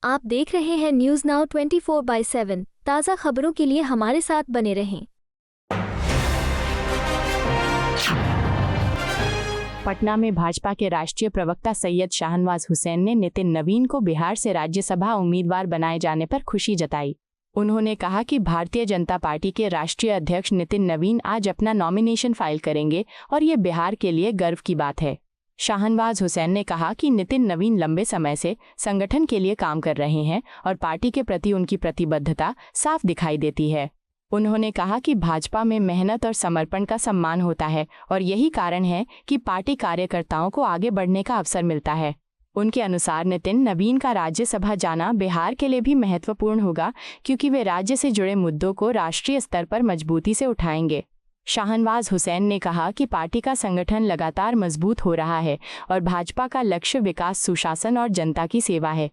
आप देख रहे हैं न्यूज़ नाउ 24/7। ताज़ा खबरों के लिए हमारे साथ बने रहें। पटना में भाजपा के राष्ट्रीय प्रवक्ता सैयद शाहनवाज हुसैन ने नितिन नवीन को बिहार से राज्यसभा उम्मीदवार बनाए जाने पर खुशी जताई। उन्होंने कहा कि भारतीय जनता पार्टी के राष्ट्रीय अध्यक्ष नितिन नवीन आज अपना नॉमिनेशन फाइल करेंगे और ये बिहार के लिए गर्व की बात है। शाहनवाज हुसैन ने कहा कि नितिन नवीन लंबे समय से संगठन के लिए काम कर रहे हैं और पार्टी के प्रति उनकी प्रतिबद्धता साफ दिखाई देती है। उन्होंने कहा कि भाजपा में मेहनत और समर्पण का सम्मान होता है और यही कारण है कि पार्टी कार्यकर्ताओं को आगे बढ़ने का अवसर मिलता है। उनके अनुसार नितिन नवीन का राज्यसभा जाना बिहार के लिए भी महत्वपूर्ण होगा क्योंकि वे राज्य से जुड़े मुद्दों को राष्ट्रीय स्तर पर मजबूती से उठाएंगे। शाहनवाज हुसैन ने कहा कि पार्टी का संगठन लगातार मजबूत हो रहा है और भाजपा का लक्ष्य विकास, सुशासन और जनता की सेवा है।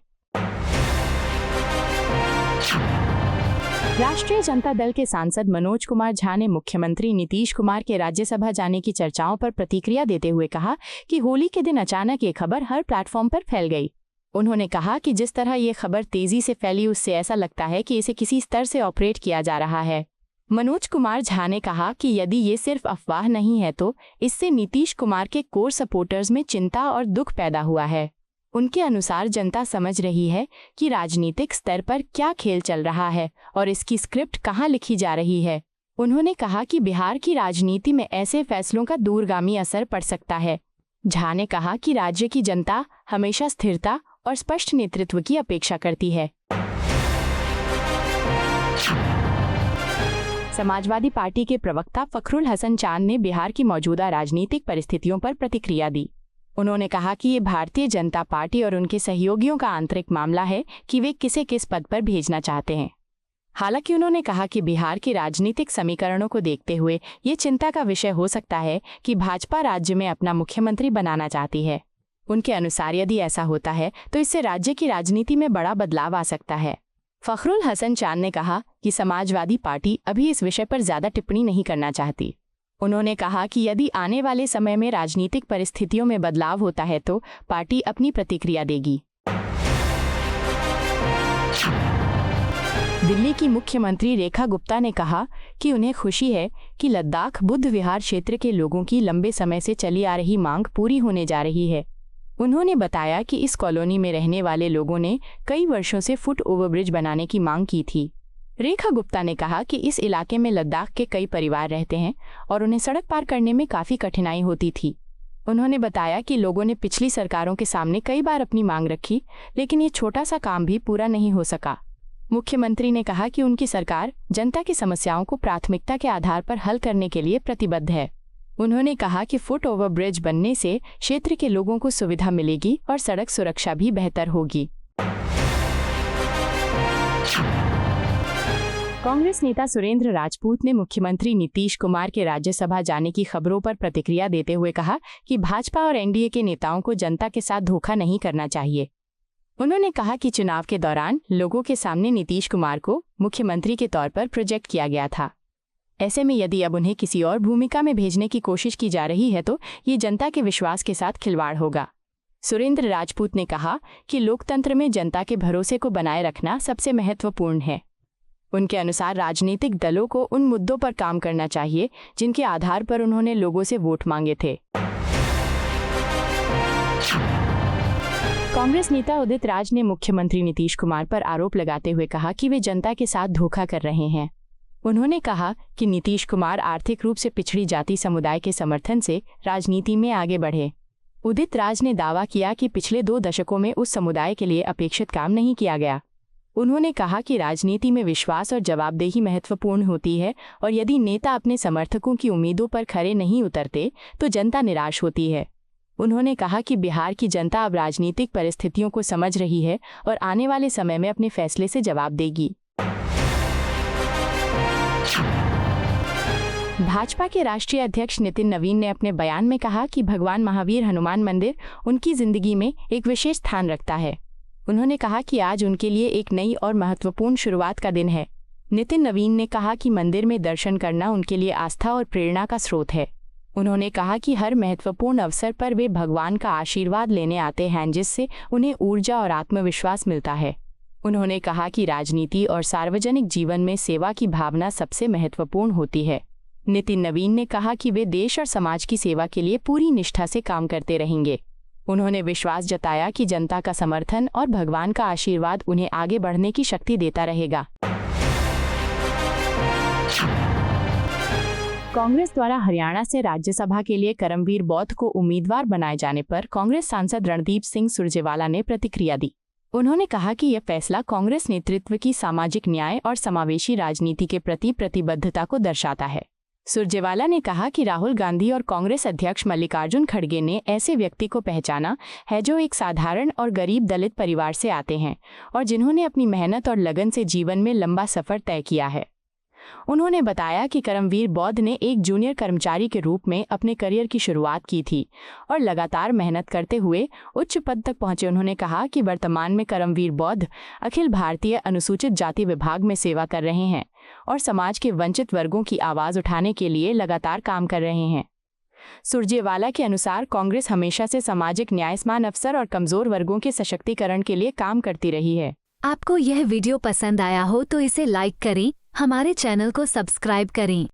राष्ट्रीय जनता दल के सांसद मनोज कुमार झा ने मुख्यमंत्री नीतीश कुमार के राज्यसभा जाने की चर्चाओं पर प्रतिक्रिया देते हुए कहा कि होली के दिन अचानक ये खबर हर प्लेटफॉर्म पर फैल गई। उन्होंने कहा कि जिस तरह ये खबर तेजी से फैली उससे ऐसा लगता है कि इसे किसी स्तर से ऑपरेट किया जा रहा है। मनोज कुमार झा ने कहा कि यदि ये सिर्फ अफवाह नहीं है तो इससे नीतीश कुमार के कोर सपोर्टर्स में चिंता और दुख पैदा हुआ है। उनके अनुसार जनता समझ रही है कि राजनीतिक स्तर पर क्या खेल चल रहा है और इसकी स्क्रिप्ट कहाँ लिखी जा रही है। उन्होंने कहा कि बिहार की राजनीति में ऐसे फैसलों का दूरगामी असर पड़ सकता है। झा ने कहा कि राज्य की जनता हमेशा स्थिरता और स्पष्ट नेतृत्व की अपेक्षा करती है। समाजवादी पार्टी के प्रवक्ता फखरुल हसन चांद ने बिहार की मौजूदा राजनीतिक परिस्थितियों पर प्रतिक्रिया दी। उन्होंने कहा कि ये भारतीय जनता पार्टी और उनके सहयोगियों का आंतरिक मामला है कि वे किसे किस पद पर भेजना चाहते हैं। हालांकि उन्होंने कहा कि बिहार के राजनीतिक समीकरणों को देखते हुए ये चिंता का विषय हो सकता है कि भाजपा राज्य में अपना मुख्यमंत्री बनाना चाहती है। उनके अनुसार यदि ऐसा होता है तो इससे राज्य की राजनीति में बड़ा बदलाव आ सकता है। फखरुल हसन चांद ने कहा कि समाजवादी पार्टी अभी इस विषय पर ज्यादा टिप्पणी नहीं करना चाहती। उन्होंने कहा कि यदि आने वाले समय में राजनीतिक परिस्थितियों में बदलाव होता है तो पार्टी अपनी प्रतिक्रिया देगी। दिल्ली की मुख्यमंत्री रेखा गुप्ता ने कहा कि उन्हें खुशी है कि लद्दाख बुद्ध विहार क्षेत्र के लोगों की लंबे समय से चली आ रही मांग पूरी होने जा रही है। उन्होंने बताया कि इस कॉलोनी में रहने वाले लोगों ने कई वर्षों से फुट ओवरब्रिज बनाने की मांग की थी। रेखा गुप्ता ने कहा कि इस इलाके में लद्दाख के कई परिवार रहते हैं और उन्हें सड़क पार करने में काफ़ी कठिनाई होती थी। उन्होंने बताया कि लोगों ने पिछली सरकारों के सामने कई बार अपनी मांग रखी, लेकिन ये छोटा सा काम भी पूरा नहीं हो सका। मुख्यमंत्री ने कहा कि उनकी सरकार जनता की समस्याओं को प्राथमिकता के आधार पर हल करने के लिए प्रतिबद्ध है। उन्होंने कहा कि फुट ओवर ब्रिज बनने से क्षेत्र के लोगों को सुविधा मिलेगी और सड़क सुरक्षा भी बेहतर होगी। कांग्रेस नेता सुरेंद्र राजपूत ने मुख्यमंत्री नीतीश कुमार के राज्यसभा जाने की खबरों पर प्रतिक्रिया देते हुए कहा कि भाजपा और एनडीए के नेताओं को जनता के साथ धोखा नहीं करना चाहिए। उन्होंने कहा कि चुनाव के दौरान लोगों के सामने नीतीश कुमार को मुख्यमंत्री के तौर पर प्रोजेक्ट किया गया था। ऐसे में यदि अब उन्हें किसी और भूमिका में भेजने की कोशिश की जा रही है तो ये जनता के विश्वास के साथ खिलवाड़ होगा। सुरेंद्र राजपूत ने कहा कि लोकतंत्र में जनता के भरोसे को बनाए रखना सबसे महत्वपूर्ण है। उनके अनुसार राजनीतिक दलों को उन मुद्दों पर काम करना चाहिए जिनके आधार पर उन्होंने लोगों से वोट मांगे थे। कांग्रेस नेता उदित राज ने मुख्यमंत्री नीतीश कुमार पर आरोप लगाते हुए कहा कि वे जनता के साथ धोखा कर रहे हैं। उन्होंने कहा कि नीतीश कुमार आर्थिक रूप से पिछड़ी जाति समुदाय के समर्थन से राजनीति में आगे बढ़े। उदित राज ने दावा किया कि पिछले 2 दशकों में उस समुदाय के लिए अपेक्षित काम नहीं किया गया। उन्होंने कहा कि राजनीति में विश्वास और जवाबदेही महत्वपूर्ण होती है और यदि नेता अपने समर्थकों की उम्मीदों पर खरे नहीं उतरते तो जनता निराश होती है। उन्होंने कहा कि बिहार की जनता अब राजनीतिक परिस्थितियों को समझ रही है और आने वाले समय में अपने फैसले से जवाब देगी। भाजपा के राष्ट्रीय अध्यक्ष नितिन नवीन ने अपने बयान में कहा कि भगवान महावीर हनुमान मंदिर उनकी जिंदगी में एक विशेष स्थान रखता है। उन्होंने कहा कि आज उनके लिए एक नई और महत्वपूर्ण शुरुआत का दिन है। नितिन नवीन ने कहा कि मंदिर में दर्शन करना उनके लिए आस्था और प्रेरणा का स्रोत है। उन्होंने कहा कि हर महत्वपूर्ण अवसर पर वे भगवान का आशीर्वाद लेने आते हैं जिससे उन्हें ऊर्जा और आत्मविश्वास मिलता है। उन्होंने कहा कि राजनीति और सार्वजनिक जीवन में सेवा की भावना सबसे महत्वपूर्ण होती है। नितिन नवीन ने कहा कि वे देश और समाज की सेवा के लिए पूरी निष्ठा से काम करते रहेंगे। उन्होंने विश्वास जताया कि जनता का समर्थन और भगवान का आशीर्वाद उन्हें आगे बढ़ने की शक्ति देता रहेगा। कांग्रेस द्वारा हरियाणा से राज्यसभा के लिए करमवीर बौद्ध को उम्मीदवार बनाए जाने पर कांग्रेस सांसद रणदीप सिंह सुरजेवाला ने प्रतिक्रिया दी। उन्होंने कहा कि यह फैसला कांग्रेस नेतृत्व की सामाजिक न्याय और समावेशी राजनीति के प्रति प्रतिबद्धता को दर्शाता है। सुरजेवाला ने कहा कि राहुल गांधी और कांग्रेस अध्यक्ष मल्लिकार्जुन खड़गे ने ऐसे व्यक्ति को पहचाना है जो एक साधारण और गरीब दलित परिवार से आते हैं और जिन्होंने अपनी मेहनत और लगन से जीवन में लंबा सफर तय किया है। उन्होंने बताया कि करमवीर बौद्ध ने एक जूनियर कर्मचारी के रूप में अपने करियर की शुरुआत की थी और लगातार मेहनत करते हुए उच्च पद तक पहुंचे। उन्होंने कहा कि वर्तमान में करमवीर बौद्ध अखिल भारतीय अनुसूचित जाति विभाग में सेवा कर रहे हैं और समाज के वंचित वर्गों की आवाज़ उठाने के लिए लगातार काम कर रहे हैं। सुरजेवाला के अनुसार कांग्रेस हमेशा से सामाजिक न्याय, समान अवसर और कमजोर वर्गों के सशक्तिकरण के लिए काम करती रही है। आपको यह वीडियो पसंद आया हो तो इसे लाइक करें, हमारे चैनल को सब्सक्राइब करें।